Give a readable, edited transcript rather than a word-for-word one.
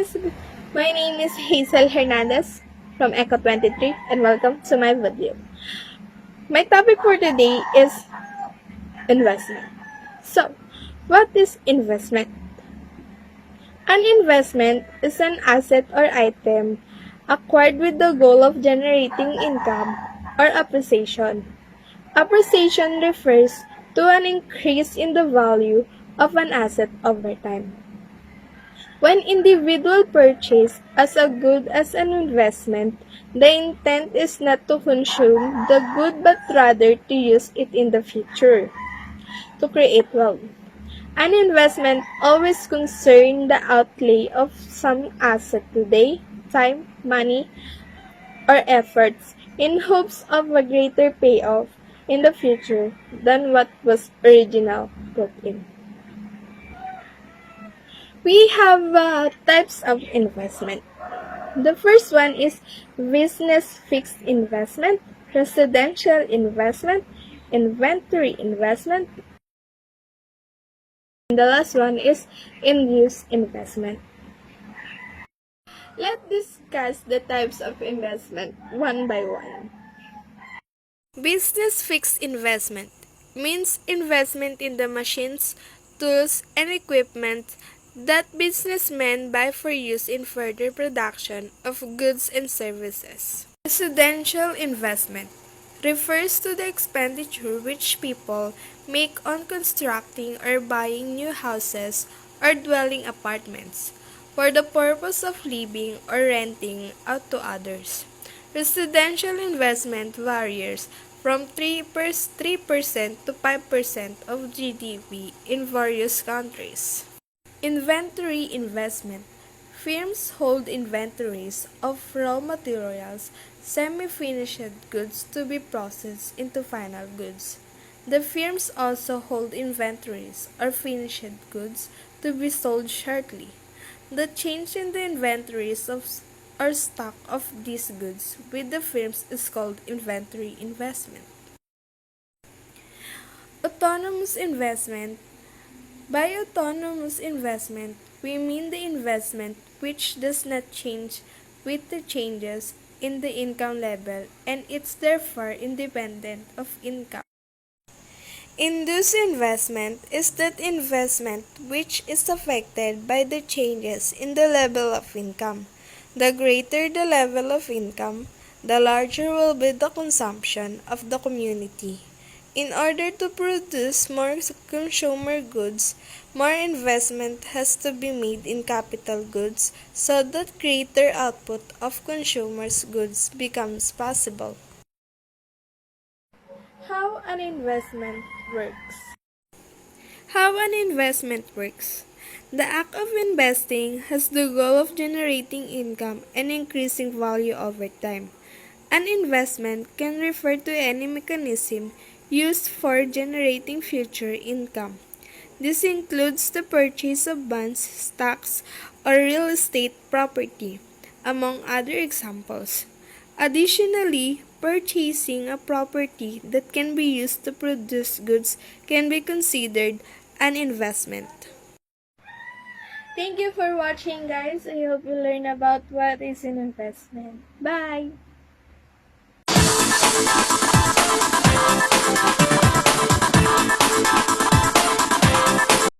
guys, my name is Hazel Hernandez from Echo 23 and welcome to my video. My topic for today is investment. So, what is investment? An investment is an asset or item acquired with the goal of generating income or appreciation. Appreciation refers to an increase in the value of an asset over time. When individual purchase as a good as an investment, the intent is not to consume the good but rather to use it in the future to create wealth. An investment always concerns the outlay of some asset today, time, money, or efforts in hopes of a greater payoff in the future than what was originally put in. We have types of investment. The first one is business fixed investment, residential investment, inventory investment, and the last one is in-use investment. Let's discuss the types of investment one by one. Business fixed investment means investment in the machines, tools, and equipment that businessmen buy for use in further production of goods and services. Residential investment refers to the expenditure which people make on constructing or buying new houses or dwelling apartments for the purpose of living or renting out to others. Residential investment varies from 3% to 5% of GDP in various countries. Inventory investment. Firms hold inventories of raw materials, semi-finished goods to be processed into final goods. The firms also hold inventories or finished goods to be sold shortly. The change in the inventories of or stock of these goods with the firms is called inventory investment. Autonomous investment. By autonomous investment, we mean the investment which does not change with the changes in the income level and it's therefore independent of income. Induced investment is that investment which is affected by the changes in the level of income. The greater the level of income, the larger will be the consumption of the community. In order to produce more consumer goods, more investment has to be made in capital goods so that greater output of consumers' goods becomes possible. How an investment works. How an investment works. The act of investing has the goal of generating income and increasing value over time. An investment can refer to any mechanism used for generating future income. This includes the purchase of bonds, stocks, or real estate property, among other examples. Additionally, purchasing a property that can be used to produce goods can be considered an investment. Thank you for watching, guys. I hope you learn about what is an investment. Bye!